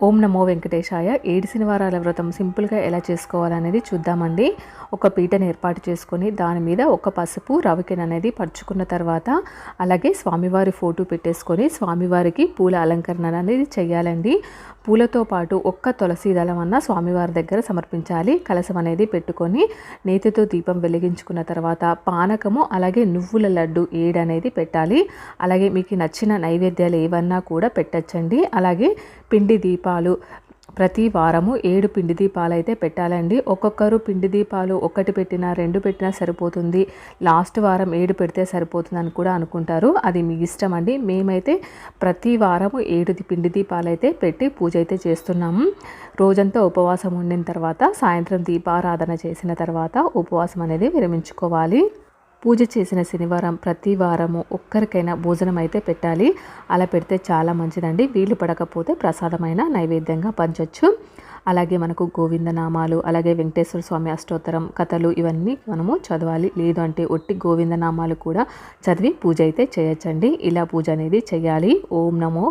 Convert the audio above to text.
ఓం నమో వెంకటేశాయ. 7 శనివారాల వ్రతం సింపుల్గా ఎలా చేసుకోవాలనేది చూద్దామండి. ఒక పీటను ఏర్పాటు చేసుకొని దాని మీద ఒక పసుపు రవికెన్ అనేది పరుచుకున్న తర్వాత అలాగే స్వామివారి ఫోటో పెట్టేసుకొని స్వామివారికి పూల అలంకరణ అనేది చేయాలండి. పూలతో పాటు ఒక్క తులసి దళం అన్న స్వామివారి దగ్గర సమర్పించాలి. కలశం అనేది పెట్టుకొని నేతితో దీపం వెలిగించుకున్న తర్వాత పానకము అలాగే నువ్వుల లడ్డు 7 అనేది పెట్టాలి. అలాగే మీకు నచ్చిన నైవేద్యాలు ఏవన్నా కూడా పెట్టచ్చండి. అలాగే పిండి దీపాలు ప్రతి వారము 7 పిండి దీపాలు అయితే పెట్టాలండి. ఒక్కొక్కరు పిండి దీపాలు 1 పెట్టినా 2 పెట్టినా సరిపోతుంది, లాస్ట్ వారం 7 పెడితే సరిపోతుంది అని కూడా అనుకుంటారు. అది మీ ఇష్టం అండి. మేమైతే ప్రతి వారము 7 పిండి దీపాలు అయితే పెట్టి పూజ అయితే చేస్తున్నాము. రోజంతా ఉపవాసం ఉండిన తర్వాత సాయంత్రం దీపారాధన చేసిన తర్వాత ఉపవాసం అనేది విరమించుకోవాలి. పూజ చేసిన శనివారం ప్రతి వారము ఒక్కరికైనా భోజనం అయితే పెట్టాలి. అలా పెడితే చాలా మంచిదండి. వీలు పడకపోతే ప్రసాదమైన నైవేద్యంగా పంచవచ్చు. అలాగే మనకు గోవిందనామాలు అలాగే వెంకటేశ్వర స్వామి అష్టోత్తరం కథలు ఇవన్నీ మనము చదవాలి. లేదు అంటే ఒట్టి గోవిందనామాలు కూడా చదివి పూజ అయితే చేయొచ్చండి. ఇలా పూజ అనేది చేయాలి. ఓం నమో